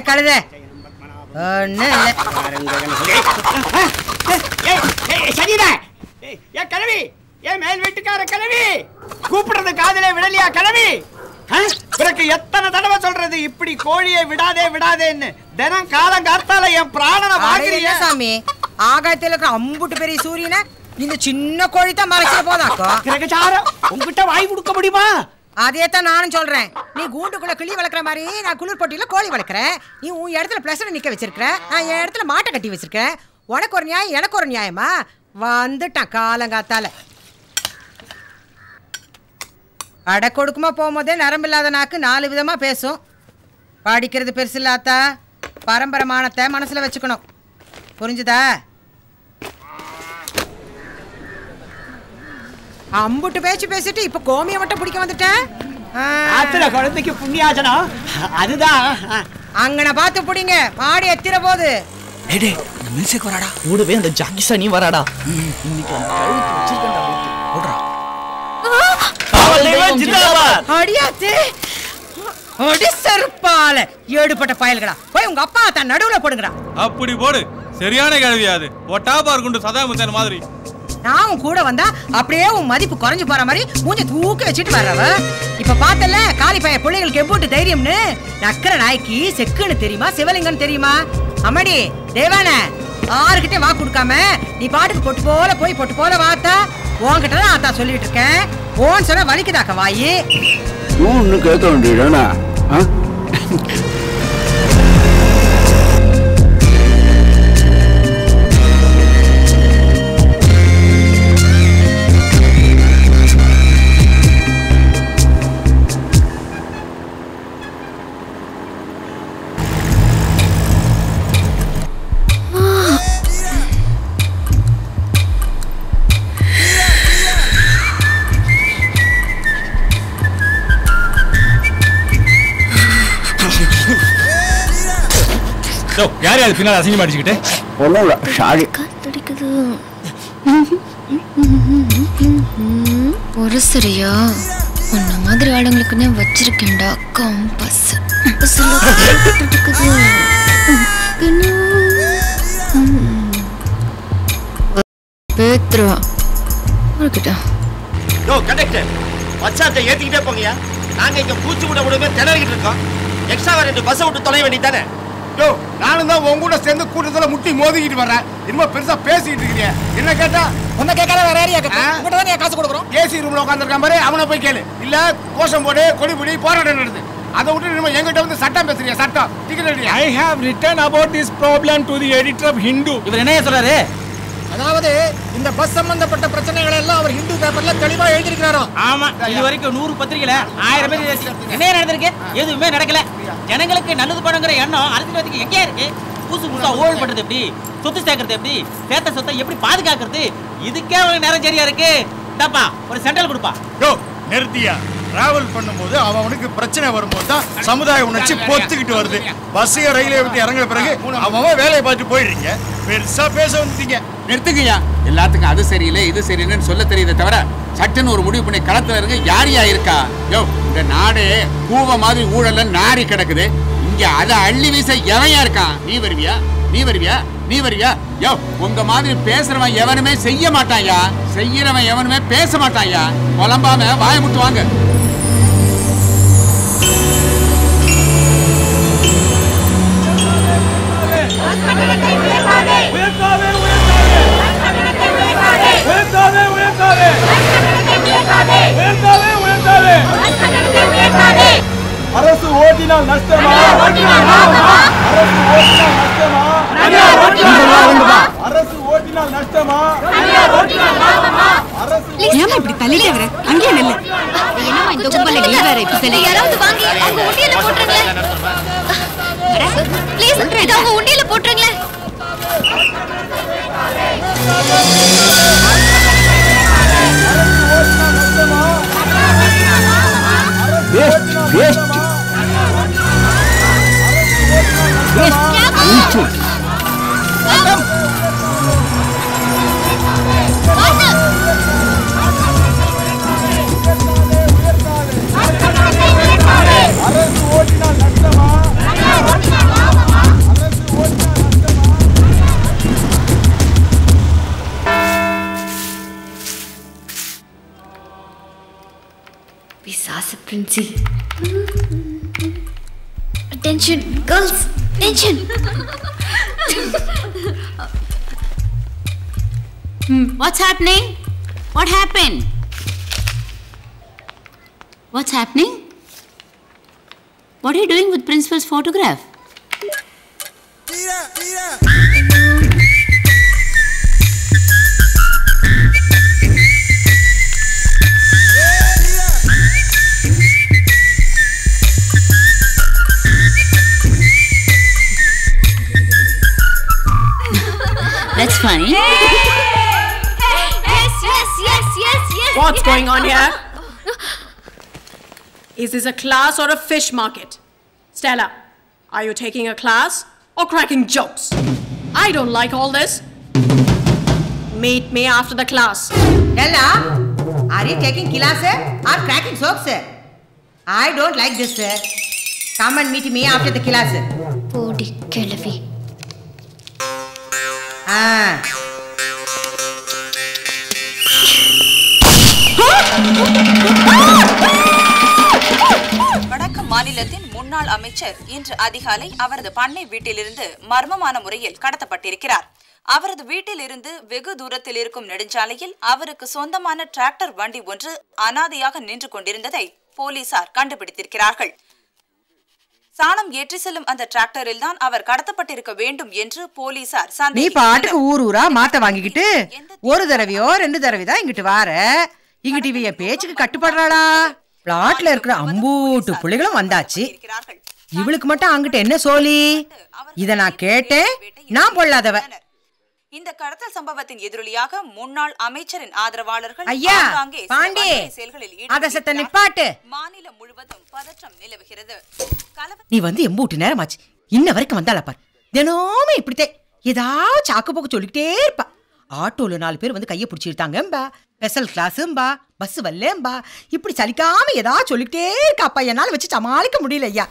கழுத கிளவி ஏன் மேல் வீட்டுக்கார கிளவி கூப்பிடுறது காதலே விடலையா கிளவி? பிறகு எத்தனை தடவை சொல்றது இப்படி கோழியை விடாதே விடாதேன்னு? தினம் காலம் காத்தால என் பிராணனை வாங்குறீங்க சாமி. ஆகாயத்துல இருக்கிற அம்புட்டு பெரிய சூரியனை இந்த சின்ன கோழி தான் மறைச்சிட போதாக்கோ. கிரகச்சாரம் உங்ககிட்ட வாய் கொடுக்க முடியுமா? அதே தான் நானும் சொல்றேன். நீ கூண்டுக்குள்ள கிளி வளர்க்குற மாதிரி நான் குளிர் பொட்டியில கோழி வளர்க்குறேன். நீ உன் இடத்துல பிளஸ்ல நிக்க வச்சிருக்க, நான் என் இடத்துல மாட்டை கட்டி வச்சிருக்கேன். உனக்கு ஒரு நியாயம் எனக்கு ஒரு நியாயமா? வந்துட்டான் காலங்காத்தால. அடை கொடுக்குமா போகும்போதே நரம்பில்லாத நாக்கு 4 விதமா பேசும். படிக்கிறது பெருசு இல்லாத்தா, பரம்பரமானத்தை மனசுல வச்சுக்கணும். புரிஞ்சுதா? அம்புட்டு பேச்சு பேசிட்டு இப்ப கோமிய மட்டும் பிடிக்க வந்துட்டேன். குழந்தைக்கு புண்ணியாச்சனம் அதுதான். அங்கன பார்த்து பிடிங்க, மாடி எத்திர போது. மியூசிக் வராடா, கூடவே அந்த ஜாக்கிசா நீ வராடா. அடியாத்தே அடி செருப்பால ஏடுபட்ட பயல்களா, போய் உங்க அப்பா தான் நடுவுல போடுங்கடா. அப்படி போடு, சரியான கேள்வியாது. ஒட்டா பார்க்குண்டு சதா முத்தன மாதிரி. நான் உன் கூட வந்தா அப்படியே உன் மதிப்பு குறைஞ்சு போற மாதிரி மூஞ்சி தூக்கி வச்சுட்டு வர்றவ. இப்ப பார்த்தல காலி பைய பிள்ளைகளுக்கு எம்பூட்டு தைரியம்னு. நக்கற நாய்க்கு செக்குன்னு தெரியுமா, சிவலிங்கன்னு தெரியுமா? அம்மாடி தேவான, ஆறுகிட்டே வா கொடுக்காம நீ பாட்டுக்கு பொட்டு போல போய் பொட்டு போல வாத்தா. உன்கிட்ட தான் ஆத்தா சொல்லிட்டு இருக்கேன். ஓன்னு சொன்னா வலிக்குதாக்க வாயி. ஒன்னு கேட்க வேண்டியதானா? யார் யாரு பின்னால அசிங்கமா அடிச்சுக்கிட்டு? ஒண்ணுல சாரி காத்தடிக்குது. ஒரு சரியா உன்ன மாதிரி ஆளுங்களுக்குன்னே வச்சிருக்கேன்டா கம்பஸ். பேத்ரா இருக்கட்டா. யோ கண்டக்டர், வச்சாத்தை ஏத்திக்கிட்டே போங்கயா. நாங்க இங்க பூச்சி விட விடவே திணறிக்கிட்டு இருக்கோம். எக்ஸ்ட்ரா 2 பஸ் விட்டு தொலை வேண்டியதானே? யோ நானும் தான் உங்க கூட சேர்ந்து கூட்டத்துல முட்டி மோதிக்கிட்டு வரேன். இன்னும் பெருசா பேசிட்டு இருக்கீங்க. என்ன கேட்டா உன்ன கேட்காத வேற யாரையா கேட்பா? உன்கிட்ட தான் நீ காசு கொடுக்குறோம். ஏசி ரூம்ல உட்கார்ந்திருக்கான் பாரு, அவனை போய் கேளு. இல்ல கோஷம் போடு, கொடி பிடி, போராட்டம் நடந்து. அதை விட்டு நம்ம எங்கிட்ட வந்து சட்டம் பேசுறியா? சட்டம் டிக்கெட் ரெடியா? I have written about this problem to the editor of Hindu. இவர் என்ன சொல்றாரு? அதாவது இந்த பஸ் சம்பந்தப்பட்ட பிரச்சனைகளை எல்லாம் அவர் ஹிந்து பேப்பர்ல தெளிவா எழுதிருக்காரோ. ஆமா, இது வரைக்கும் 100 பத்திரிகையில 1000 பேர் என்ன நடந்திருக்கு? எதுவுமே நடக்கல. ஜனங்களுக்கு நல்லது பண்ணுங்கிற எண்ணம் அரசியல்வாதிக்கு எங்கே இருக்கு? புதுசு புதுசா ஓய்வு பண்றது எப்படி, சொத்து சேர்க்கறது எப்படி, சேர்த்த சொத்தை எப்படி பாதுகாக்கிறது, இதுக்கே அவங்களுக்கு நேரம் சரியா இருக்கு. தப்பா ஒரு சென்ட்ரல் கொடுப்பா. யோ நிறுத்தியா. டிராவல் பண்ணும்போது அவனுக்கு பிரச்சனை வரும்போது தான் சமுதாய உணர்ச்சி பொத்துக்கிட்டு வருது. பஸ்ஸையோ ரயிலை விட்டு இறங்குற பிறகு அவன் வேலையை பார்த்து போயிடுறீங்க. பெருசா பேச வந்துட்டீங்க. நிறுத்துங்கய்யா. எல்லாத்துக்கும் அது சரியில்லை இது சரியில்லைன்னு சொல்ல தெரியுதே தவிர சட்டுன்னு ஒரு முடிவு பண்ணி களத்துல இருக்கு யாரியா இருக்கா? யோ இந்த நாடு கூவ மாதிரி ஊழல்ல நாரி கிடக்குது. இங்க அதை அள்ளி வீச எவன்யா இருக்கான்? நீ வருவியா? நீ வருவியா? நீ வருவியா? யோ உங்க மாதிரி பேசுறவன் எவனுமே செய்ய மாட்டான்யா. செய்யறவன் எவனுமே பேச மாட்டான்யா. புலம்பாம வாய முட்டு வாங்க. அரசு ஓட்டினால் நஷ்டமா? அரசு ஓட்டினால் நஷ்டமா? ஏமா இப்படி தள்ளிலே வர? அங்கே நில்லு. என்னமா இந்த கும்பல நீ வேற இப்ப செல்ல யாராவது வாங்கி அவங்க உண்டியல போட்றீங்களே. ப்ளீஸ் இத அவங்க உண்டியல போட்றீங்களே. அரசு ஓட்டினால் நஷ்டமா? Tension, girls, tension. What's happening? What happened? What's happening? What are you doing with principal's photograph? That's funny. Yes. What's going on here? Is this a class or a fish market? Stella, are you taking a class or cracking jokes? I don't like all this. Meet me after the class. Stella, are you taking class or cracking jokes? I don't like this. Come and meet me after the class. Podi kelavi. வடக்கு மாநிலத்தின் முன்னாள் அமைச்சர் இன்று அதிகாலை அவரது பண்ணை வீட்டிலிருந்து மர்மமான முறையில் கடத்தப்பட்டிருக்கிறார். அவரது வீட்டில் இருந்து வெகு தூரத்தில் இருக்கும் நெடுஞ்சாலையில் அவருக்கு சொந்தமான டிராக்டர் வண்டி ஒன்று அனாதையாக நின்று கொண்டிருந்ததை போலீசார் கண்டுபிடித்திருக்கிறார்கள். சாணம் ஏற்றி செல்லும் அந்த டிராக்டரில் தான் அவர் கடத்தப்பட்டிருக்க வேண்டும் என்று போலீசார் நீ பாட்டுக்கு ஊரா மாத்த வாங்கிக்கிட்டு ஒரு தடவையோ 2 தடவை தான் இங்கிட்டு வார. இங்கிட்டு இவைய பேச்சுக்கு கட்டுப்படுறாளா? பிளாட்ல இருக்கிற அம்பூட்டு புள்ளைகளும் வந்தாச்சு. இவளுக்கு மட்டும் அங்கிட்ட என்ன சோலி? இத நான் கேட்டேன், நான் பொல்லாதவ. இந்த கடத்தல் சம்பவத்தின் எதிரொலியாக முன்னாள் அமைச்சரின் ஆதரவாளர்கள் ஐயா பாண்டி அத சத்த நிப்பாட்டு. மாநிலம் முழுவதும் பதற்றம் நிலவுகிறது. நீ வந்து எம்பூட்டு நேரமாச்சு இன்ன வரைக்கும் வந்தாளா பார். தினமும் இப்படித்தே ஏதாவது சாக்கு போக்கு சொல்லிக்கிட்டே இருப்பா. ஆட்டோல 4 பேர் வந்து கையை பிடிச்சிருத்தாங்கம்பா, ஸ்பெஷல் கிளாஸும்பா, பஸ் வரலேம்பா, இப்படி சலிக்காம ஏதாவது சொல்லிக்கிட்டே இருக்காப்பா. என்னால வச்சு சமாளிக்க முடியல ஐயா.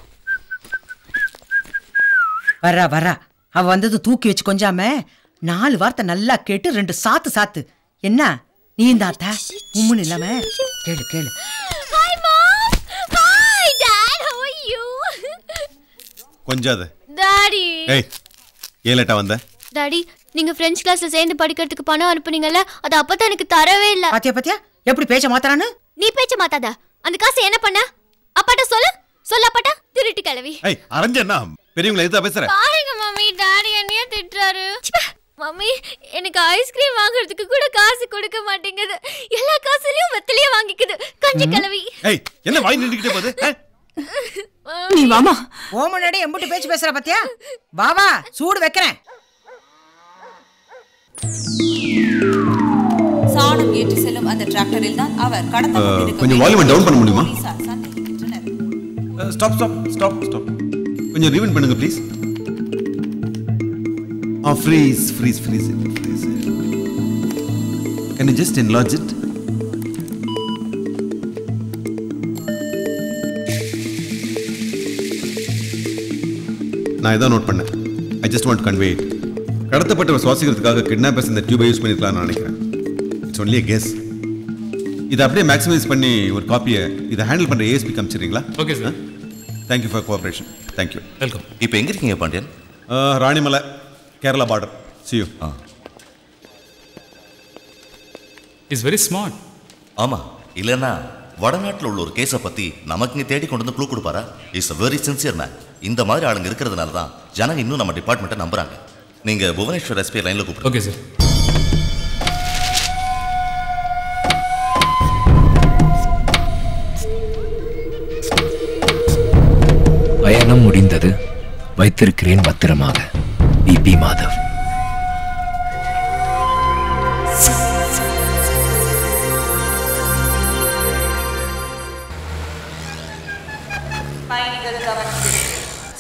வர்றா அவ வந்தது தூக்கி வச்சு கொஞ்சாம 4 வார்த்தை நல்லா கேட்டு 2 சாத்து. என்ன நீ இந்த அத்தா உம்முன்னு இல்லாம கேளு. Hi mom. Hi dad. How are you? கொஞ்சாத. Daddy. ஏய் ஏன் லேட்டா வந்த? Daddy, நீங்க French கிளாஸ்ல சேர்ந்து படிக்கிறதுக்கு பணம் அனுப்புனீங்கல, அது அப்பதான் எனக்கு தரவே இல்ல. பாத்தியா எப்படி பேச்ச மாத்தறானு? நீ பேச்ச மாத்தாத. அந்த காசு என்ன பண்ண? அப்பாட்ட சொல்ல அப்பாட்ட திருட்டு கிளவி. ஏய் அரஞ்சனா பெரியவங்கள எதுதா பேசுற? பாருங்க மம்மி, டாடி என்னைய திட்டுறாரு. மம்மி, எனக்கு ஐஸ்கிரீம் வாங்குறதுக்கு கூட காசு கொடுக்க மாட்டேங்குது. எல்லா காசுலயும் வெத்தலையே வாங்கிக்குது கஞ்சி கிளவி. ஏய் என்ன வாய் நின்னுக்கிட்டே போகுது? நீ வாமா. ஓ முன்னாடி எம்புட்டு பேச்சு பேசுற பாத்தியா? வா சூடு வைக்கிறேன். சாணம் ஏற்றி செல்லும் அந்த டிராக்டரில் தான் அவர் கடத்தப்பட்டிருக்க. கொஞ்சம் வால்யூம் டவுன் பண்ண முடியுமா? ஸ்டாப். கொஞ்சம் ரீவைண்ட் பண்ணுங்க please. Freeze. Can you just enlarge it? நான் இதான் நோட் பண்ணேன். I just want to convey it. கடத்தப்பட்டவர் சுவாசிக்கிறதுக்காக கிட்னாப்பர்ஸ் இந்த டியூபை யூஸ் பண்ணிருக்கலாம்னு நினைக்கிறேன். It's only a guess. இதை அப்படியே மேக்ஸிமைஸ் பண்ணி ஒரு காப்பியை இதை ஹேண்டில் பண்ணுற ஏஎஸ்பி காமிச்சிடுறீங்களா? Okay sir. Thank you for cooperation. Thank you. Welcome. இப்போ எங்கே இருக்கீங்க Pandian? Ranimalai, Kerala border. See you. Is very smart. ஆமாம், இல்லைன்னா வடநாட்டில் உள்ள ஒரு கேஸை பற்றி நமக்கு இங்கே தேடி கொண்டு வந்து க்ளூ கொடுப்பாரா? Is a very sincere man. இந்த மாதிரி ஆளுங்க இருக்கிறதுனால தான் ஜனங்க இன்னும் நம்ம டிபார்ட்மெண்ட்டை நம்புறாங்க. நீங்கள் புவனேஸ்வர் எஸ்பி லைனில் கூப்பிடுங்க. Okay sir. பயணம் முடிந்தது, வைத்திருக்கிறேன் பத்திரமாக. பிபி மாதவ்.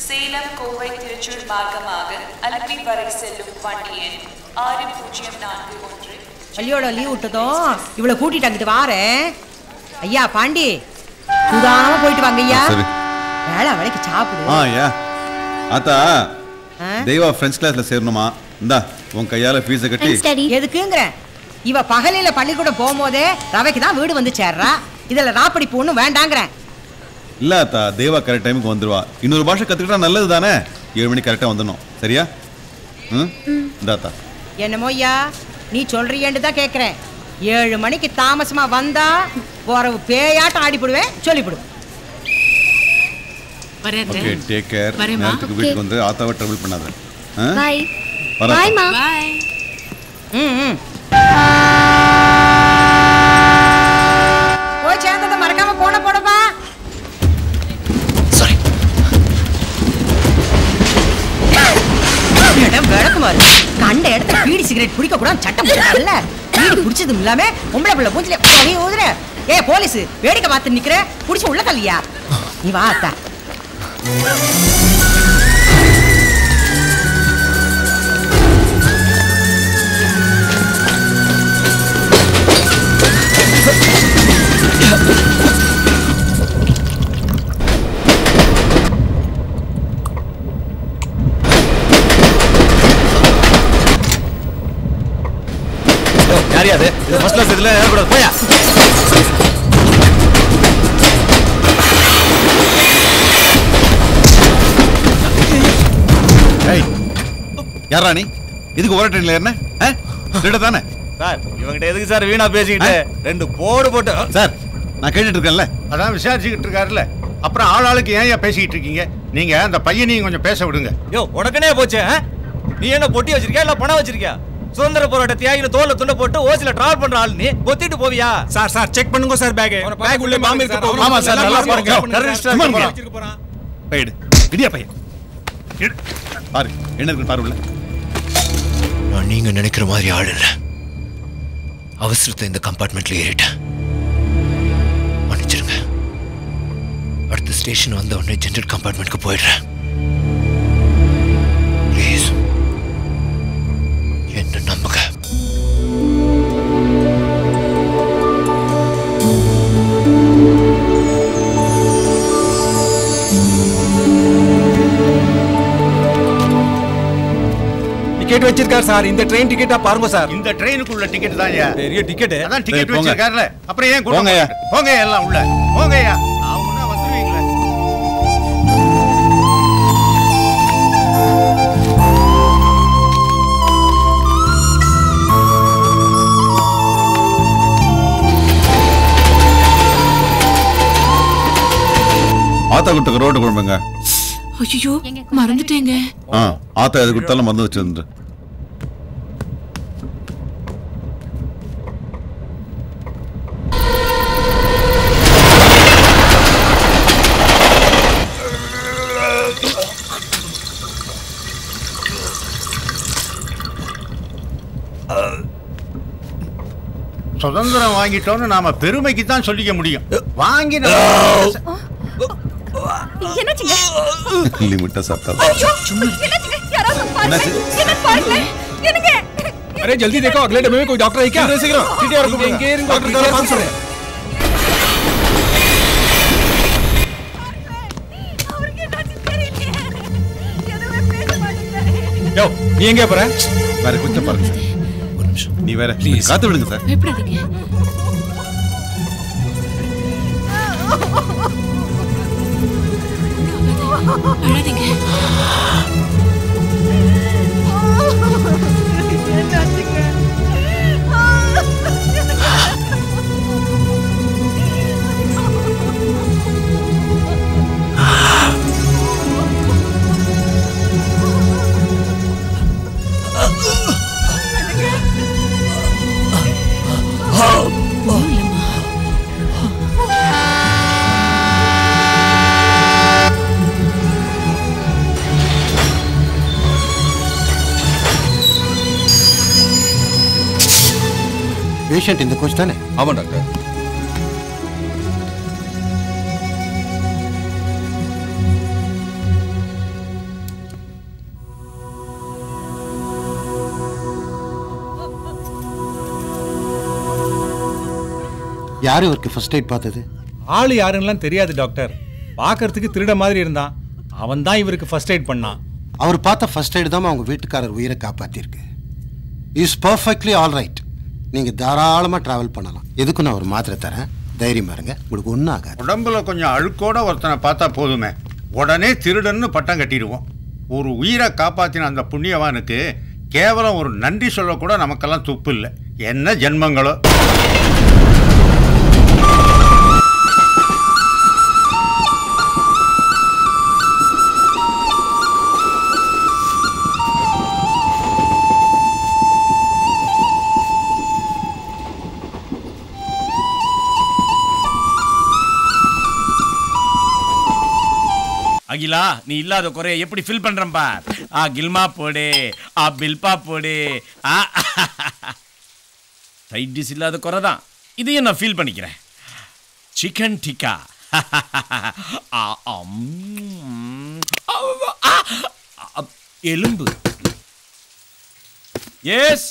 சேலம் கோவை திருச்சூர் மார்க்கமாக அலப்பி வரை செல்லும் வண்டி எண் 6041. பள்ளியோட லீவ் விட்டதும் இவளை கூட்டிட்டு அங்கிட்டு வாரேன். ஐயா பாண்டி, சுதானமா போயிட்டு வாங்க ஐயா. வேலை வேலைக்கு சாப்பிடு. ஐயா ஆத்தா, தெய்வா ஃப்ரெஞ்ச் கிளாஸ்ல சேரணுமா? இந்தா உன் கையால ஃபீஸை கட்டி. எதுக்குங்கிற? இவ பகலில பள்ளிக்கூடம் போகும்போதே ரவைக்கு தான் வீடு வந்து சேர்றா. இதுல ராப்படி போன்னு வேண்டாங்கிறேன். இல்ல அத்தா, தேவா கரெக்ட் டைமுக்கு வந்துருவா. இன்னொரு பாஷை கத்துக்கிட்டா நல்லது தானே. 7 மணி கரெக்டா வந்துடணும். சரியா? இந்தாத்தா. என்னமோய்யா நீ சொல்றியேன்னு தான் கேட்குறேன். 7 மணிக்கு தாமசமா வந்தா போறவு பேயாட்டம் ஆடிப்படுவேன், சொல்லிவிடும். Okay, take care. நேரத்துக்கு வீட்டுக்கு வந்து ஆத்தாவை ட்ரபிள் பண்ணாத. பை பை மா. பை. போய் சேர்ந்ததை மறக்காம போடப்பா. சாரி. விளக்குமாறு கண்ட இடத்துல பீடி சிகரெட் குடிக்க கூடாது சட்டம் போடல. பீடி குடிச்சதும் இல்லாம பொம்பளை பிள்ளை மூஞ்சில ஊதுற. ஏ போலீஸ் வேடிக்கை பார்த்து நிக்கிற, குடிச்சு உள்ள தள்ளியா? நீ வா அத்தா. யாரியாது இது ஃபர்ஸ்ட் கிளாஸ் இதுல ஏறக்கூடாது. போயா யாரா நீ? இதுக்கு ஓர ட்ரெயின்ல ஏறின? தானே சார், இவங்கிட்ட எதுக்கு சார் வீணா பேசிக்கிட்டு? 2 போடு போட்டு. சார், நான் கேட்டுட்டு இருக்கேன்ல. அதான் விசாரிச்சுக்கிட்டு இருக்காருல்ல. அப்புறம் ஆளாளுக்கு ஏன் பேசிக்கிட்டு இருக்கீங்க? நீங்க அந்த பையனையும் கொஞ்சம் பேச விடுங்க. யோ, உனக்குனே போச்சு. நீ என்ன பொட்டி வச்சிருக்கியா இல்ல பணம் வச்சிருக்கியா? சுதந்திர போராட்ட தியாகின தோல்ல துண்ட போட்டு ஓசில டிராவல் பண்ற ஆள் நீ பொத்திட்டு போவியா? சார் சார் செக் பண்ணுங்க சார். பேக் உள்ள பாம்பு இருக்கு போகுது. ஆமா சார், நல்லா பாருங்க. டெரரிஸ்ட் போறான். பையடு விடியா பையன். பாரு என்ன இருக்கு பாரு உள்ள. நான் நீங்க நினைக்கிற மாதிரி ஆள் இல்ல. அவசரத்தை இந்த கம்பார்ட்மெண்ட்ல ஏறிட்டேன். மன்னிச்சிருங்க. அடுத்த ஸ்டேஷன் வந்த உடனே ஜெனரல் கம்பார்ட்மெண்ட்க்கு போயிடுறேன். ப்ளீஸ் என்ன நம்புங்க. டிக்கெட் வச்சிருக்கார் சார். இந்த ட்ரெயின் டிக்கெட்டா பாருங்க சார். இந்த ட்ரெயினுக்குள்ள டிக்கெட் தான். பெரிய டிக்கெட். அதான் டிக்கெட் வச்சிருக்காருல. அப்புறம் ஏன் போங்க போங்க எல்லாம் உள்ள போங்கயா. அவங்கனா வந்துருவீங்களே. ஆத்தா கொடுத்த ரோட்டு குழம்புங்க. ஐயோ மறந்துட்டேங்க. ஆத்தா எது கொடுத்தாலும் மறந்து வச்சிருந்து. சுதந்திரம் வாங்கிட்டோம்னு நாம பெருமைக்கு தான் சொல்லிக்க முடியும். வாங்கி என்னாச்சுங்க? லிமிட்டா சாப்பிட்டா. என்னாச்சுங்க? யாராவது பாருங்க. என்ன பாருங்க. என்னங்க? अरे जल्दी देखो, अगले डब्बे में कोई डॉक्टर है क्या? शीघ्र टीटीआर को देंगे। डॉक्टर का नाम सुने। யோ, நீ எங்க போற? வேற கொஞ்சம் பாருங்க. ஒரு நிமிஷம். நீ வேற ப்ளீஸ் காத்து விடுங்க சார். பயப்படாதீங்க. அழாதீங்க. பேஷண்ட் இந்த கோச் தானே? ஆமா டாக்டர். யாரு இவருக்கு ஃபர்ஸ்ட் எய்ட் பார்த்தது? ஆளு யாருன்னெல்லாம் தெரியாது டாக்டர். பார்க்கறதுக்கு திருட மாதிரி இருந்தான். அவன் தான் இவருக்கு ஃபர்ஸ்ட் எய்ட் பண்ணான். அவர் பார்த்த ஃபர்ஸ்ட் எய்ட் தான் அவங்க வீட்டுக்காரர் உயிரை காப்பாத்திருக்கு. Is perfectly all right. நீங்க தாராளமா டிராவல் பண்ணலாம். எதுக்கு நான் ஒரு மாத்திரை தரேன். தைரியமா இருங்க, உங்களுக்கு ஒன்றும் ஆகாது. உடம்புல கொஞ்சம் அழுக்கோட ஒருத்தனை பார்த்தா போதுமே, உடனே திருடன்னு பட்டம் கட்டிடுவோம். ஒரு உயிரை காப்பாற்றின அந்த புண்ணியவானுக்கு கேவலம் ஒரு நன்றி சொல்லக்கூட நமக்கெல்லாம் துப்பு இல்லை. என்ன ஜென்மங்களோ. அகிலா, நீ இல்லாத குறைய எப்படி ஃபில் பண்றம்பா? கில்மா போடு, பில்பா போடு. சைட் டிஷ் இல்லாத குறை தான், இதையும் நான் ஃபீல் பண்ணிக்கிறேன். சிக்கன் டிக்கா, எலும்பு. எஸ்,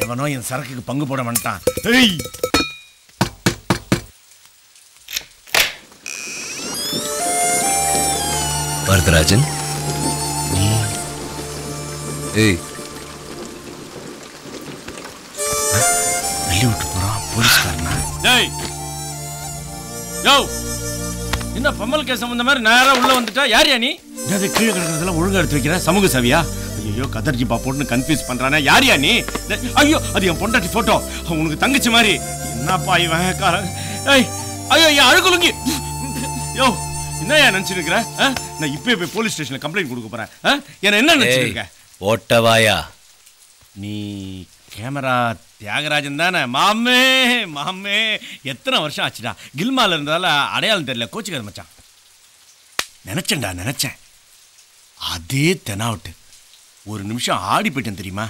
எவனோ என் சரக்குக்கு பங்கு போட மாட்டான். வரதராஜன், ஏய், வெளிய விட்டு போறான் போலீஸ்காரனா? டேய், யோ, என்ன பம்மல் கேஸ் சம்பந்த மாதிரி நேரா உள்ள வந்துட்டா? யார் நீ? அது கீழே கிடக்கிறதெல்லாம் ஒழுங்கா எடுத்து வைக்கிற சமூக சேவையா? ஐயோ, கதர்ஜி பாப்போட்னு கன்ஃபியூஸ் பண்றானே. யாரியா நீ? ஐயோ, அது என் பொண்டாட்டி போட்டோ, உனக்கு தங்கச்சி மாதிரி. என்னப்பா இவன் காரன்? ஐயோ, என் அழுகுலுங்கி. யோ, என்னையா நினைச்சிருக்கிற? நான் இப்பவே போய் போலீஸ் ஸ்டேஷன்ல கம்ப்ளைண்ட் கொடுக்க போறேன். என்ன நினைச்சிருக்க? ஓட்டவாயா, நீ கேமரா தியாகராஜன் தானே? மாமே மாமே, எத்தனை வருஷம் ஆச்சுடா. கில்மால இருந்தால அடையாளம் தெரியல, கோச்சுக்காத மச்சான். நினைச்சேன்டா, நினைச்சேன். அதே தெனாவட்டு ஒரு நிமிஷம் ஆடி போயிட்டேன் தெரியுமா?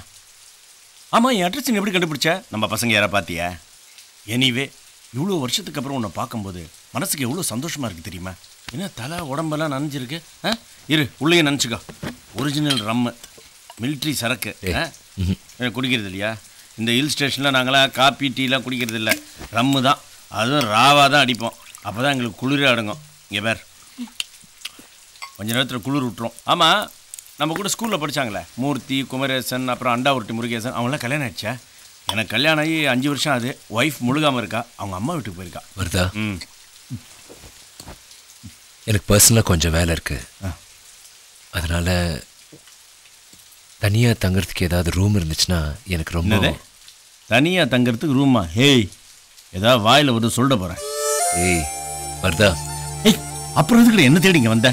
ஆமா, என் அட்ரஸ் எப்படி கண்டுபிடிச்ச? நம்ம பசங்க யாரை பார்த்தியா? எனிவே, இவ்வளோ வருஷத்துக்கு அப்புறம் உன்னை பார்க்கும்போது மனசுக்கு எவ்வளோ சந்தோஷமா இருக்கு தெரியுமா? என்ன தலை உடம்பெல்லாம் நனைஞ்சிருக்கு. இரு, உள்ளே நினச்சிக்கோ. ஒரிஜினல் ரம்மு, மிலிட்ரி சரக்கு. குடிக்கிறது இல்லையா? இந்த ஹில் ஸ்டேஷனில் நாங்களாம் காப்பி டீலாம் குடிக்கிறது இல்லை, ரம்மு தான். அதுவும் ராவாக தான் அடிப்போம். அப்போ தான் எங்களுக்கு குளிரே அடங்கும். இங்கே பேர் கொஞ்ச நேரத்தில் குளிர் விட்டுரும். ஆமாம், நம்ம கூட ஸ்கூலில் படித்தாங்களே, மூர்த்தி, குமரேசன், அப்புறம் அண்டாவர்ட்டி முருகேசன், அவங்களாம் கல்யாணம் ஆயிடுச்சா? எனக்கு கல்யாணம் ஆகி 5 வருஷம் ஆகுது. ஒய்ஃப் முழுகாமல் இருக்கா, அவங்க அம்மா வீட்டுக்கு போயிருக்கா. வருதா? எனக்கு பர்சனலாக கொஞ்சம் வேலை இருக்கு, அதனால தனியாக தங்குறதுக்கு ஏதாவது ரூம் இருந்துச்சுன்னா எனக்கு ரொம்ப. தனியாக தங்குறதுக்கு ரூமா? ஹேய், ஏதாவது வாயில் வந்து சொல்ல போகிறேன். ஏய் வருதா? ஏய், அப்புறம் இதுக்கு என்ன தேடி இங்கே வந்த?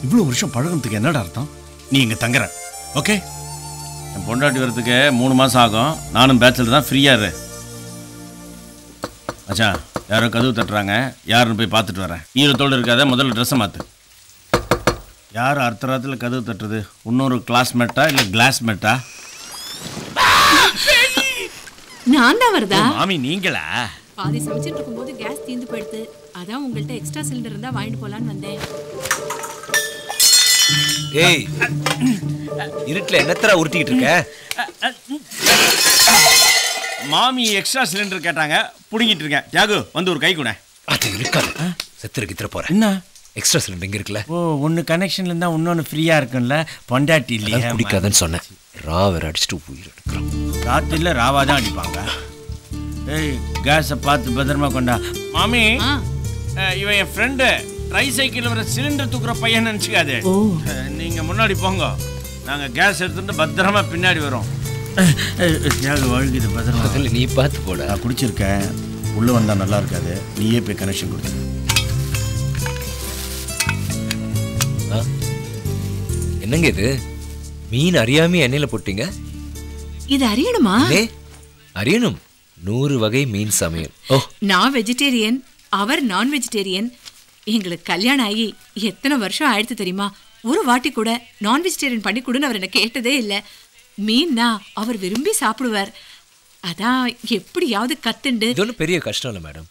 இவ்வளோ வருஷம் பழகிறதுக்கு என்னடா அர்த்தம்? நீ இங்கே தங்குற, ஓகே? என் பொண்டாட்டி வரதுக்கு 3 மாதம் ஆகும். நானும் பேச்சலர் தான், ஃப்ரீயாக இரு. அச்சா, யாரோ கதவு தட்டுறாங்க, யாருன்னு போய் பார்த்துட்டு வரேன். ஈரத்தோடு இருக்காத, முதல்ல ட்ரெஸ்ஸை மாற்று. யார் அர்த்தராத்தில் கதவு தட்டுறது? இன்னொரு கிளாஸ்மேட்டா இல்லை கிளாஸ்மேட்டா? நான் தான் வருதா? மாமி நீங்களா? பாதி சமைச்சிட்டு இருக்கும்போது கேஸ் தீந்து போயிடுது, அதான் உங்கள்கிட்ட எக்ஸ்ட்ரா சிலிண்டர் இருந்தா வாங்கிட்டு போலான்னு வந்தேன். ஏய், இருட்டில் என்னத்தரா உருட்டிக்கிட்டு இருக்க? மாமி எக்ஸ்ட்ரா சிலிண்டர் கேட்டாங்க, புடுங்கிட்டு இருக்கேன். தியாகு, வந்து ஒரு கை கூட. அது இருக்காது, செத்துருக்கு திர போறேன். என்ன எக்ஸ்ட்ரா சிலிண்டர் இங்க இருக்குல்ல? ஓ, ஒன்று கனெக்ஷன்ல இருந்தா இன்னொன்று ஃப்ரீயா இருக்கும்ல. பொண்டாட்டி இல்லையா? குடிக்காதன்னு சொன்னேன். ராவர் அடிச்சுட்டு உயிர் எடுக்கிறோம். ராத்திரில ராவா தான் அடிப்பாங்க. ஏய், கேஸை பார்த்து பத்திரமா கொண்டா. மாமி, இவன் என் ஃப்ரெண்டு. ட்ரை சைக்கிள் வர சிலிண்டர் தூக்குற பையன் நினச்சிக்காது. நீங்க முன்னாடி போங்க, நாங்க கேஸ் எடுத்துட்டு பத்திரமா பின்னாடி வரோம். வழுகுது, பத்திரமா. நீ பார்த்து போட. நான் குடிச்சிருக்கேன், உள்ள வந்தா நல்லா இருக்காது. நீயே போய் கனெக்ஷன் கொடுத்து. என்னங்க இது? மீன் அறியாம எண்ணெயில போட்டீங்க? இது அறியணுமா? அறியணும். 100 வகை மீன் சமையல். ஓ, நான் வெஜிடேரியன், அவர் நான் வெஜிடேரியன். எங்களுக்கு கல்யாணம் ஆகி எத்தனை வருஷம் ஆயிடுத்து தெரியுமா? ஒரு வாட்டி கூட நான் வெஜிடேரியன் பண்ணி கொடுன்னு அவர் என்ன கேட்டதே இல்லை. மீன்னா அவர் விரும்பி சாப்பிடுவார். அதான் எப்படியாவது கத்துண்டு. இது ஒன்றும் பெரிய கஷ்டம் இல்லை மேடம்.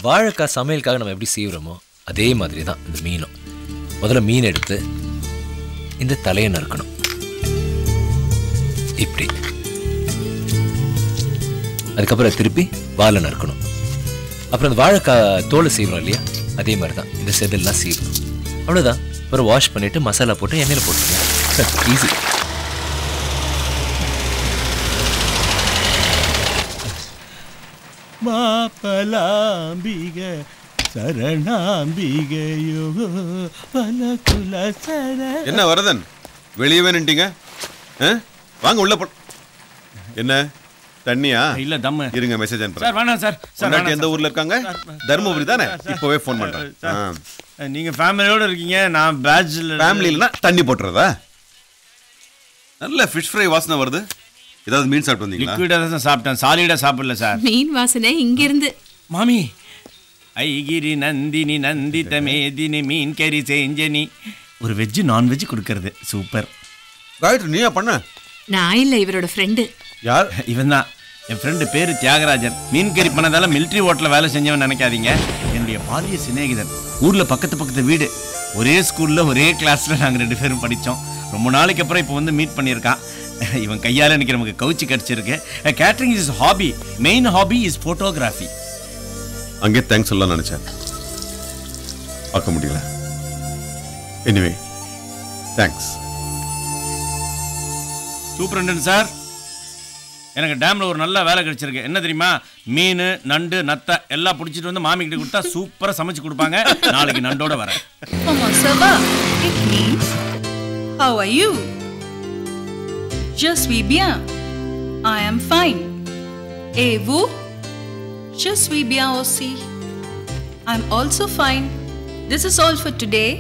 வாழைக்காய் சமையலுக்காக நம்ம எப்படி செய்கிறோமோ அதே மாதிரி தான் இந்த மீனும். முதல்ல மீன் எடுத்து இந்த தலையை நறுக்கணும், இப்படி. அதுக்கப்புறம் திருப்பி வாழை நறுக்கணும். அப்புறம் அந்த வாழைக்காய் தோலை செய்வோம் இல்லையா, அதே மாதிரி தான் இந்த செதெல்லாம் செய்யணும். அவ்வளோதான். அப்புறம் வாஷ் பண்ணிவிட்டு மசாலா போட்டு எண்ணெயில் போட்டுருங்க. ஈஸி. மாப்பலாம்பிக சரணாம்பிகையோ பலகுல சர. என்ன வரதன் வெளியவே நின்ட்டீங்க? வாங்க உள்ள போ. என்ன தண்ணியா? இல்ல தம்மு. இருங்க மெசேஜ் அனுப்புறேன். சார் வேணாம் சார். சார் எந்த ஊர்ல இருக்காங்க? தர்மபுரி தானே? இப்போவே ஃபோன் பண்றேன். நீங்க ஃபேமிலியோட இருக்கீங்க, நான் பேச்சுலர். ஃபேமிலி இல்லனா தண்ணி போட்டுறதா? நல்ல ஃபிஷ் ஃப்ரை வாசனை வருது. ஏதாவது மீன் சாப்பிட்டு வந்தீங்களா? லிக்விடா தான் சாப்பிட்டேன், சாலிடா சாப்பிடல சார். மீன் வாசனை இங்க இருந்து. மாமி ஐகிரி நந்தினி நந்தித மேதினி மீன் கறி செஞ்சனி. ஒரு வெஜ் நான்வெஜ் கொடுக்கறது சூப்பர். காயத்ரி நீயா பண்ண? நான் இல்ல, இவரோட ஃப்ரெண்டு. யார்? இவன் தான் என் ஃப்ரெண்டு, பேரு தியாகராஜன். மீன் கறி பண்ணதால மிலிட்ரி ஹோட்டலில் வேலை செஞ்சவன் நினைக்காதீங்க. என்னுடைய பாலிய சிநேகிதன். ஊர்ல பக்கத்து வீடு. ஒரே ஸ்கூல்ல ஒரே கிளாஸ்ல நாங்கள் 2 பேரும் படித்தோம். ரொம்ப நாளைக்கு அப்புறம் இப்போ வந்து மீட் பண்ணியிருக்கான். இவன் கையால் எனக்கு நமக்கு கவுச்சி கிடச்சிருக்கு. Catering is hobby, main hobby is photography. அங்கே தேங்க்ஸ் சொல்லலாம் நினைச்சேன், பார்க்க முடியல. Anyway thanks. சூப்பரண்டன் சார், எனக்கு டேம்ல ஒரு நல்ல வேலை கிடைச்சிருக்கு. என்ன தெரியுமா? மீன், நண்டு, நத்தை எல்லாம் பிடிச்சிட்டு வந்து மாமி கிட்ட கொடுத்தா சூப்பரா சமைச்சு கொடுப்பாங்க. நாளைக்கு நண்டோட வரேன். Comment ça va? It means how are you? Je suis bien. I am fine. Et vous? Je suis bien aussi. I'm also fine. This is all for today.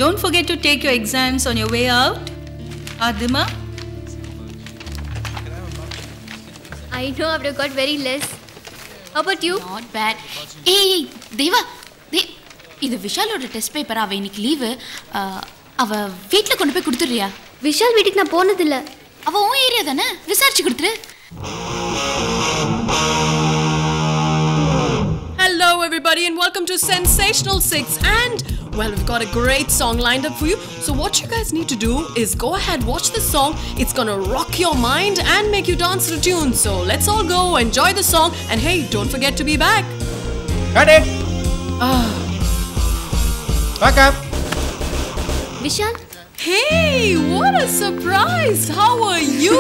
Don't forget to take your exams on your way out. Adima? I know I've got very less. How about you? Not bad. Hey, Deva. இது விஷாலோட test paper. அவ இன்னைக்கு leave. அவ வீட்ல கொண்டு போய் கொடுத்துறியா? விஷால் வீட்டுக்கு நான் போனதில்ல. அவ உன் ஏரியா தானே, விசாரிச்சு கொடுத்துரு. Hello everybody and welcome to Sensational 6, and well, we've got a great song lined up for you. So what you guys need to do is go ahead, watch this song. It's gonna rock your mind and make you dance to the tune. So let's all go enjoy the song, and hey, don't forget to be back. Got it. Back up. Vishal. Hey, what a surprise. How are you?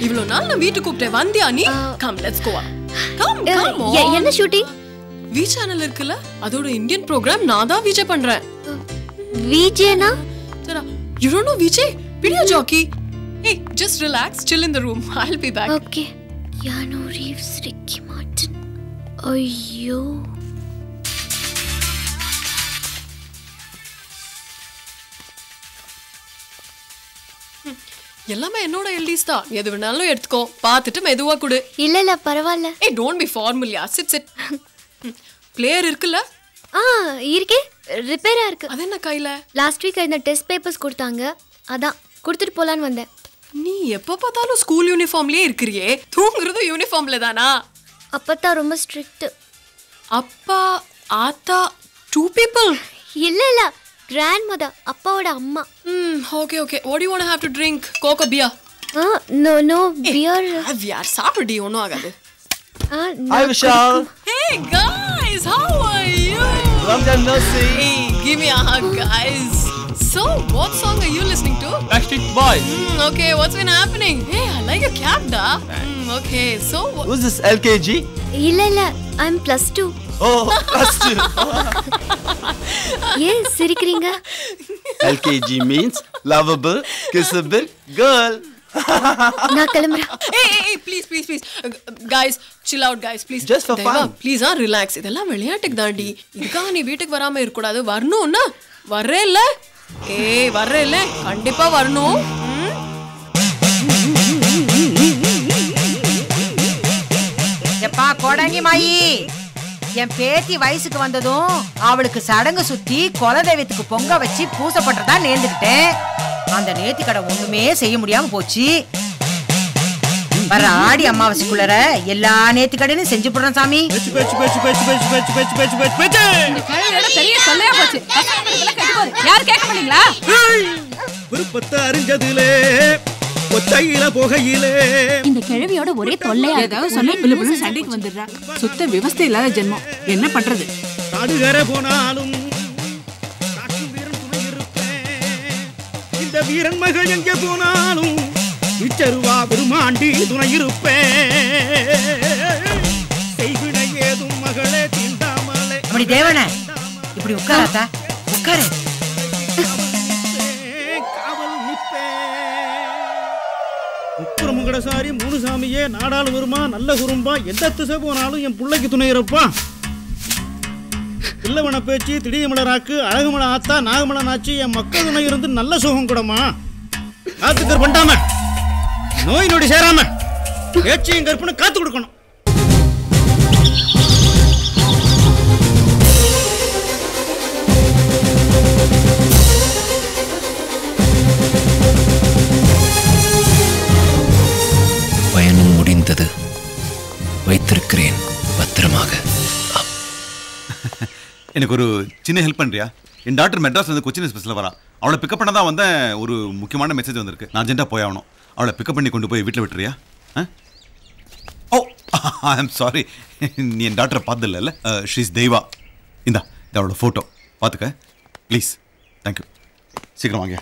Ivlo naal na veetu koopte vandiya nee? Come, let's go up. Come on. Enna shooting? V channel irukla, adoda Indian program நான் தான் VJ பண்றேன். VJ na? Tara, you don't know VJ? Video jockey. Hey, just relax, chill in the room. I'll be back. Okay. Keanu Reeves, Ricky Martin. Ayyo. எல்லாமே என்னோட எல்டிஸ் தான். எது வேணாலும் எடுத்துக்கோ, பார்த்துட்டு மெதுவா கொடு. இல்ல பரவாயில்ல. ஏய், டோன்ட் பி ஃபார்மல் யா. சிட். பிளேயர் இருக்குல்ல? இருக்கே, ரிப்பேரா இருக்கு. அது என்ன கையில? லாஸ்ட் வீக் இந்த டெஸ்ட் பேப்பர்ஸ் கொடுத்தாங்க, அதான் கொடுத்துட்டு போலான்னு வந்தேன். நீ எப்ப பார்த்தாலும் ஸ்கூல் யூனிஃபார்ம்லயே இருக்கறியே, தூங்குறது யூனிஃபார்ம்ல தானா? அப்பா ரொம்ப ஸ்ட்ரிக்ட். அப்பா ஆத்தா 2 people? இல்ல grandmother, அப்பாவோட அம்மா. Okay. What do you want to have to drink? Coke or beer? No beer. Have yaar, saapdi onnu agadu. Hi Vishal. Hey guys, how are you? Long time no see. Hey, give me a hug guys. So, what song are you listening to? Backstreet Boys. Okay, what's been happening? Hey, I like your cap da. Okay, so who's this LKG? இல்ல I'm +2. Oh, +2. Yes, சிரிக்கிறீங்க. LKG means lovable, kissable girl. நான் கிளம்புறேன். Hey, please. Guys, chill out guys, please. Just for fun. Please, relax. இதெல்லாம் விளையாட்டுக்கு தாண்டி. இதுக்காக நீ வீட்டுக்கு வராம இருக்க கூடாது. வரணும்னா வரேல்ல? வரேல்ல? கண்டிப்பா வரணும். எப்பா கோடங்கி மாயி, என் பேத்தி வயசுக்கு வந்ததும் அவளுக்கு சடங்கு சுத்தி குலதெய்வத்துக்கு பொங்க வச்சு பூசை பண்றதா நேர்ந்துக்கிட்டேன். அந்த நேர்த்தி கடை ஒண்ணுமே செய்ய முடியாம போச்சு. வர ஆடி அமாவாசைக்குள்ளர எல்லா நேர்த்தி கடையும் செஞ்சு போடுறோம் சாமி. யார் கேட்க மாட்டீங்களா? விருப்பத்தை அறிஞ்சதிலே ஒத்தையில போகையிலே இந்த கிழவியோட ஒரே தொல்லையா. ஏதாவது சொன்னா பிள்ளை சண்டைக்கு வந்துடுறா. சுத்த விவஸ்தை இல்லாத ஜென்மம். என்ன பண்றது? காடுகரை போனாலும் வீரன் துணை இருப்பேன். இந்த வீரன் மகள் எங்கே போனாலும் விச்சருவா பெருமாண்டி துணை இருப்பேன். செய்விட ஏதும் மகளே தீண்டாமலே. அப்படி தேவனே இப்படி உட்காராத்தா உட்காரு. முக்குரமுகடசாரி மூணு சாமியே நாடாளு வருமா நல்ல குறும்பா எந்த திசை போனாலும் என் பிள்ளைக்கு துணை இருப்பா. இல்லவன பேச்சு திடீமலராக்கு அழகுமல ஆத்தா நாகமல நாச்சு என் மக்கள் துணை இருந்து நல்ல சுகம் கூடமா. காத்துக்கர் பண்ணாம நோய் நொடி சேராம பேச்சையும் கற்பனை காத்து கொடுக்கணும். பயணம் முடிந்தது. வைத்திருக்கிறேன் பத்திரமாக. எனக்கு ஒரு சின்ன ஹெல்ப் பண்ணுறியா? என் டாக்டர் மெட்ராஸ்ல இருந்து கொச்சின் எக்ஸ்பிரஸ்ல வரா. அவளை பிக்கப் பண்ண தான் வந்தேன். ஒரு முக்கியமான மெசேஜ் வந்திருக்கு. நான் அர்ஜென்ட்டாக போய் ஆகணும். அவளை பிக்கப் பண்ணி கொண்டு போய் வீட்டில் விட்டுறியா? ஓ ஐ ஆம் சாரி, நீ என் டாக்டரை பார்த்ததில்ல. ஷீஸ் தெய்வா. இந்தா இது அவளோட ஃபோட்டோ பார்த்துக்க ப்ளீஸ். தேங்க்யூ. சீக்கிரம் வாங்க.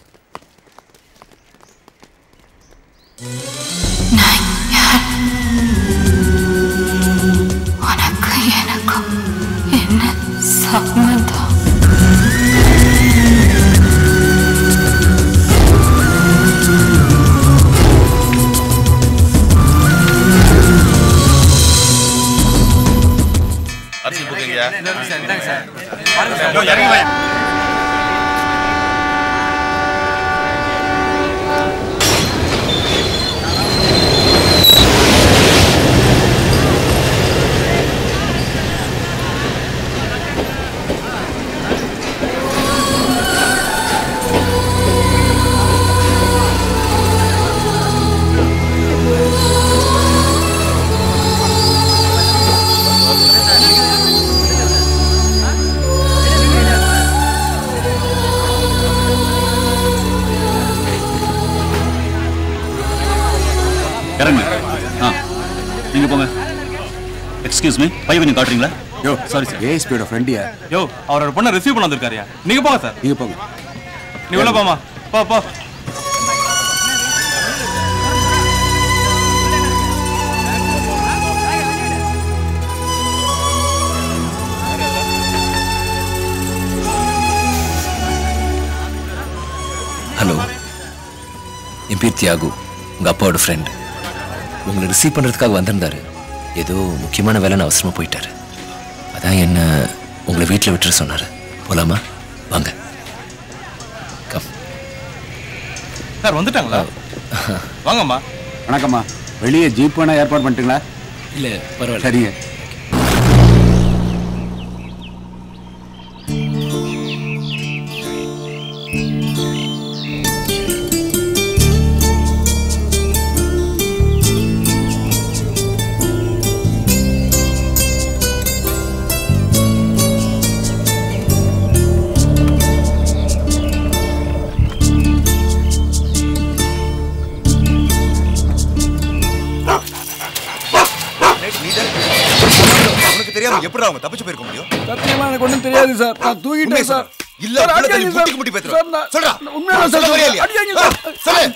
உனக்கு எனக்கும் என்ன சம்மந்தம்? அரிசி போடுங்கய்யா. நீங்க போங்க. எக்ஸ்கியூஸ் மீ, பை கொஞ்சம் காட்டுறீங்களா? யோ சாரி சார், ஏஎஸ்பியோட ஃப்ரெண்டியா? யோ அவரோட பொண்ணை ரிசீவ் பண்ண வந்திருக்காருயா. நீங்க போங்க சார். நீங்க போங்க. நீ உள்ள போமா. போ போ. ஹலோ, என் பேர் தியாகு, உங்க அப்பாவோட ஃப்ரெண்ட். உங்களை ரிசீவ் பண்ணுறதுக்காக வந்திருந்தாரு. ஏதோ முக்கியமான வேலைன்னு அவசரமாக போயிட்டாரு. அதான் என்ன உங்களை வீட்டில் விட்டுற சொன்னார். போலாமா? வாங்க. கம். சார் வந்துட்டாங்களா? வாங்கம்மா. வணக்கம்மா. வெளியே ஜீப் வேணா ஏற்பாடு பண்ணிட்டீங்களா? இல்லை பரவாயில்ல. சரிங்க. எப்படி அவங்க தப்பிச்சு போயிருக்க முடியும்? சத்தியமா எனக்கு ஒண்ணும் தெரியாது சார். நான் தூங்கிட்டேன் சார். இல்ல அடிக்காதீங்க சார். முட்டி முட்டி பேசுறேன். சொல்றா. உண்மையா சார். அடிக்காதீங்க சார். சொல்லு.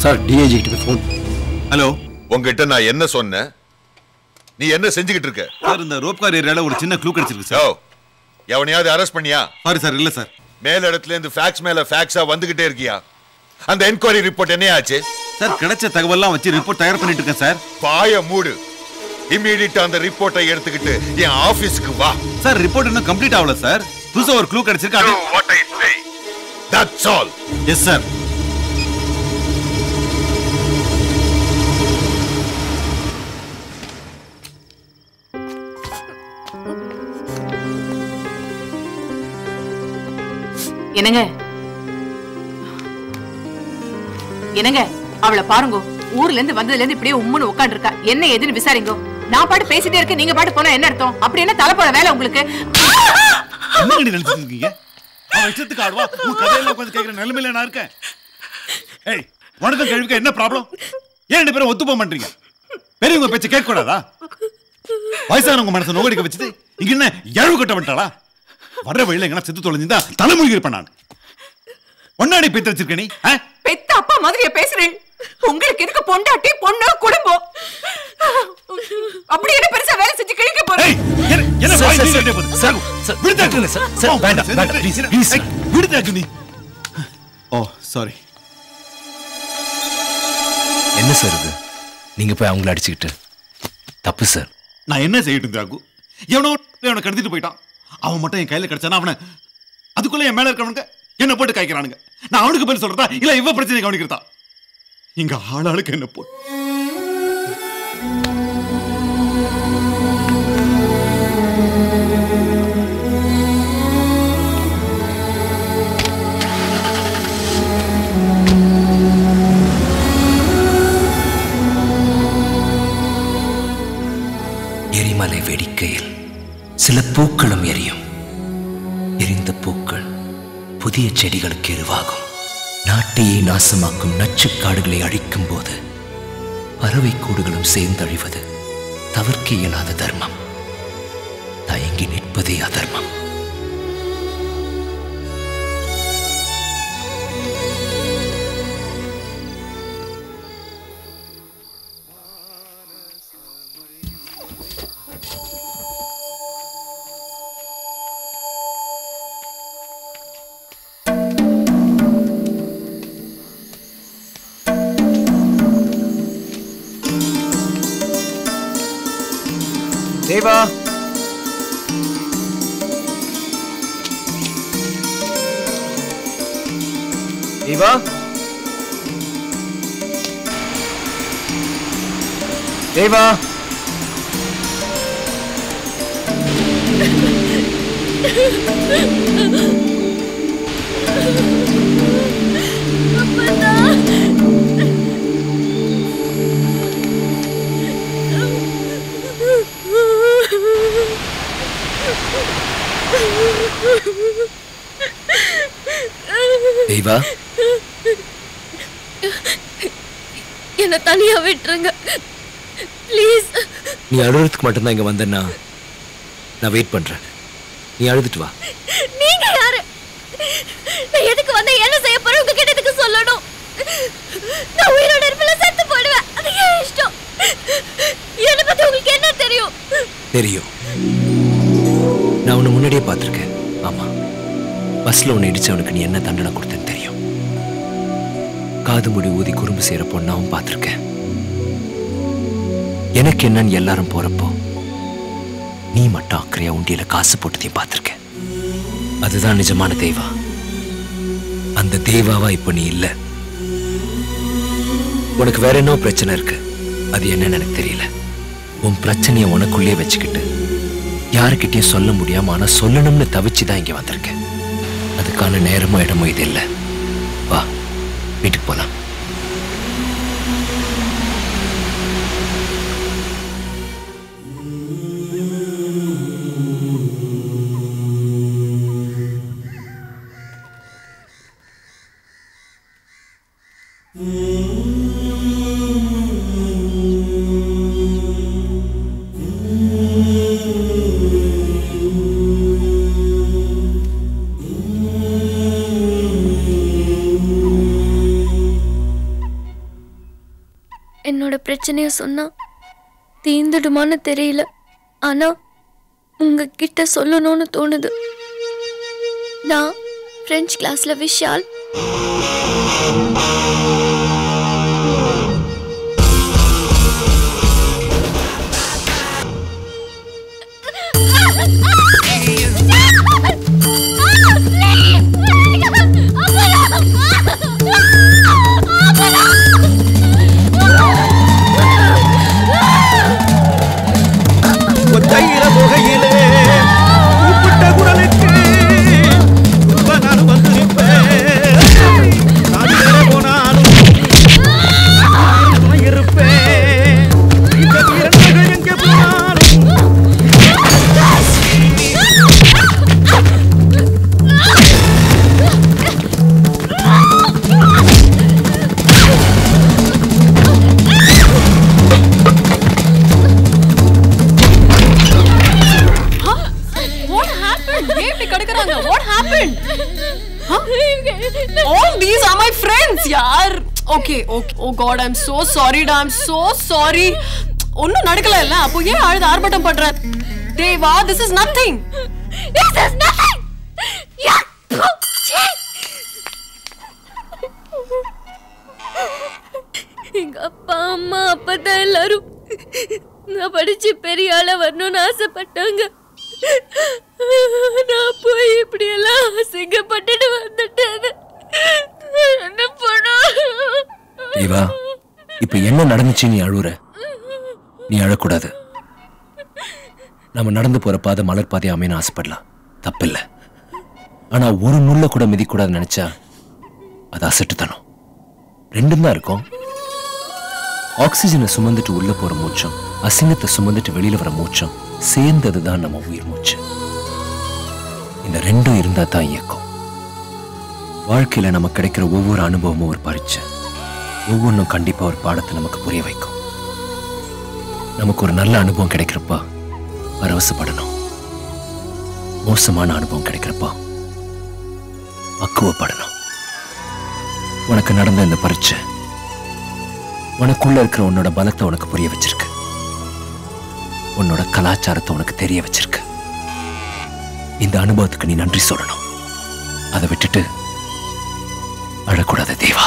சார், டிஐஜி கிட்ட ஃபோன். ஹலோ, உங்ககிட்ட நான் என்ன சொன்னேன்? நீ என்ன செஞ்சுக்கிட்டு இருக்க? சார், இந்த ரோப்கார் ஏரியால ஒரு சின்ன க்ளூ கிடைச்சிருக்கு சார். எவனையாவது அரெஸ்ட் பண்ணியா? சாரி சார், இல்ல சார். மேல இடத்துல இருந்து ஃபேக்ஸ் மேல ஃபேக்ஸா வந்துகிட்டே இருக்கியா? அந்த என்கொயரி ரிப்போர்ட் என்ன ஆச்சு? சார், கிடைச்ச தகவல்லாம் வச்சு ரிப்போர்ட் தயார் பண்ணிட்டு இருக்கேன் சார். பாய மூடு. இமிடியேட்டா அந்த ரிப்போர்ட்டை எடுத்துக்கிட்டு என் ஆபீஸ்க்கு வா. சார், ரிப்போர்ட் இன்னும் கம்ப்ளீட் ஆகல சார். புதுசா ஒரு க்ளூ கிடைச்சிருக்கு. அது what I say. That's all. Yes sir. என்னங்க என்னங்க அவளை பாருங்க. ஊர்ல இருந்து வந்ததுல இருந்து இப்படியே உம்முன்னு உட்காந்து இருக்கா. என்ன ஏதுன்னு விசாரிங்க. நான் பாட்டு பேசிட்டே இருக்கேன், நீங்க பாட்டு போனா என்ன அர்த்தம்? அப்படி என்ன தலை போற வேலை உங்களுக்கு? என்ன நினைச்சிட்டு இருக்கீங்க? அவன் இஷ்டத்துக்கு ஆடுவா. உங்க கதையில உட்காந்து கேட்கிற நிலைமையில நான் இருக்கேன். ஏய் உனக்கு கேள்விக்கு என்ன ப்ராப்ளம்? ஏன் ரெண்டு பேரும் ஒத்து போக மாட்டீங்க? பெரியவங்க பேச்ச கேட்க கூடாதா? வயசானவங்க மனசை நோகடிக்க வச்சுட்டு இங்க என்ன எழவு கட்ட விட்டாளா? வர்ற வழியில எங்கன்னா செத்து தொலைஞ்சிருந்தா தலைமுழுகி இருப்பேன் நான். ஒன்னாடி பெத்து வச்சிருக்க நீ? பெத்த அப்பா மாதிரியே பேசுறேன். உங்களுக்கு இருக்க பொண்டாட்டி பொண்ணு குடும்பம் அப்படி என்ன பெருசா வேலை செஞ்சு கிழிக்க போறேன். என்ன வாய் நீட்டே போகுது. சாகு விடுதாக்குங்க சார். வேண்டாம் ப்ளீஸ் ப்ளீஸ் விடுதாக்கு நீ. ஓ சாரி. என்ன சார் இது? நீங்க போய் அவங்கள அடிச்சுக்கிட்டு தப்பு சார். நான் என்ன செய்யட்டும் தியாகு? எவனோ அவனை கடத்திட்டு போயிட்டான். அவன் மட்டும் என் கையில கிடைச்சானா அவனை அதுக்குள்ள என் மேல இருக்கவனுங்க என்ன போட்டு காய்க்கிறானுங்க. நான் அவனுக்கு பதில் சொல்றதா இல்ல இவ பிரச்சனை கவனிக்கிறதா? இங்க ஆளாளுக்கு என்ன போ. எரிமலை வெடிக்கையில் சில பூக்களும் எரியும். எரிந்த பூக்கள் புதிய செடிகளுக்கு எருவாகும். நாட்டையே நாசமாக்கும் நச்சுக்காடுகளை அழிக்கும் போது பறவை கூடுகளும் சேர்ந்தழிவது தவிர்க்க இயலாத தர்மம். தயங்கி நிற்பதே அதர்மம். தேவா, தேவா, தேவா, தேவா, என்ன தனியா விட்டுருங்க ப்ளீஸ். நீ அழுறதுக்கு மட்டும்தான் இங்க வந்தேன்னா நான் வெயிட் பண்றேன். நீ அழுதுட்டு வா. நீங்க யாரு? நான் எதுக்கு வந்த என்ன செய்ய போறேன் உங்ககிட்ட எதுக்கு சொல்லணும்? நான் உயிரோட இருப்பல செத்து போடுவேன். அது என் இஷ்டம். என்ன பத்தி உங்களுக்கு என்ன தெரியும்? தெரியும். நான் உன்னை முன்னாடியே பார்த்திருக்கேன். ஆமா, பஸ்ல உன்னை இடிச்சவனுக்கு நீ என்ன தண்டனை கொடுத்தேன்னு தெரியும். காது முடி ஊதி குறும்பு செய்யற பொண்ணாவும் பார்த்திருக்கேன். எனக்கு என்னன்னு எல்லாரும் போறப்போ நீ மட்டும் அக்கறையா உண்டியில காசு போட்டதையும் பார்த்திருக்கேன். அதுதான் நிஜமான தேவா. அந்த தேவாவா இப்ப நீ இல்ல. உனக்கு வேற என்ன பிரச்சனை இருக்கு, அது என்னன்னு எனக்கு தெரியல. உன் பிரச்சனைய உனக்குள்ளே வச்சுக்கிட்டு யாருக்கிட்டையும் சொல்ல முடியாம ஆனா சொல்லணும்னு தவிச்சுதான் இங்க வந்திருக்கேன். அதுக்கான நேரமோ இடமோ இது இல்லை. வா, வீட்டுக்கு போலாம். என்னோட பிரச்சனைய சொன்னா தீந்துடுமான்னு தெரியல. ஆனா உங்ககிட்ட சொல்லணும்னு தோணுது. நான் பிரெஞ்சு கிளாஸ்ல விஷால் புகையிலே கூப்பிட்ட குரலுக்கு நானும் வந்து நிற்பேன். போனாலும் இருப்பேன். இந்த வீரர்கள் எங்கே போனாலும் yaar. Okay. Oh God, I'm so sorry, da. I'm so sorry. ஒன்னும் நடக்கல இல்ல, அப்போ ஏன் அழுது ஆர்ப்பாட்டம் பண்ற? தேவா, this is nothing. This is nothing. Yeah. எங்க அப்பா அம்மா அப்பதான் எல்லாரும் நான் படிச்சு பெரிய ஆளா வரணும்னு ஆசைப்பட்டாங்க. நான் போய் இப்படி எல்லாம் அசிங்கப்பட்டுட்டு வந்துட்டேன். என்ன பண்ண? தேவா, இப்ப என்ன நடந்துச்சு? நீ அழுற. நீ அழக்கூடாது. நம்ம நடந்து போற பாதை மலர் பாதை அமைன்னு ஆசைப்படலாம், தப்பில்லை. ஆனா ஒரு முள்ள கூட மிதிக்கூடாதுன்னு நினைச்சா அது அசட்டுத்தனம். ரெண்டும் தான் இருக்கும். ஆக்சிஜனை சுமந்துட்டு உள்ள போற மூச்சம், அசிங்கத்தை சுமந்துட்டு வெளியில வர மூச்சம் சேர்ந்ததுதான் நம்ம உயிர் மூச்சு. இந்த ரெண்டும் இருந்தா தான் இயக்கம். வாழ்க்கையில நமக்கு கிடைக்கிற ஒவ்வொரு அனுபவமும் ஒரு பரீட்சை. ஒவ்வொன்றும் கண்டிப்பா ஒரு பாடத்தை நமக்கு புரிய வைக்கும். நமக்கு ஒரு நல்ல அனுபவம் கிடைக்கிறப்ப பரவசப்படணும். மோசமான அனுபவம் கிடைக்கிறப்ப பக்குவப்படணும். உனக்கு நடந்த இந்த பரீட்சை உனக்குள்ள இருக்கிற உன்னோட பலத்தை உனக்கு புரிய வச்சிருக்கு. உன்னோட கலாச்சாரத்தை உனக்கு தெரிய வச்சிருக்கு. இந்த அனுபவத்துக்கு நீ நன்றி சொல்லணும். அதை விட்டுட்டு அழக்கூடாது தேவா.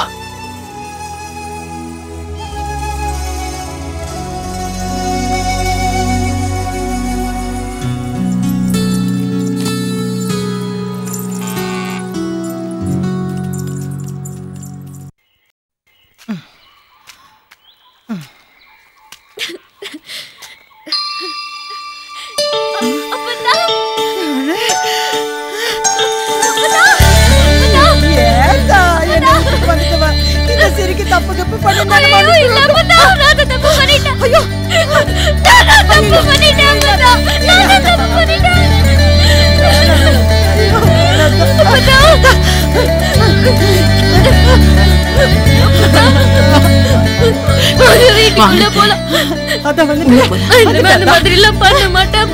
மாதிரி எல்லாம் பண்ண மாட்டேன்.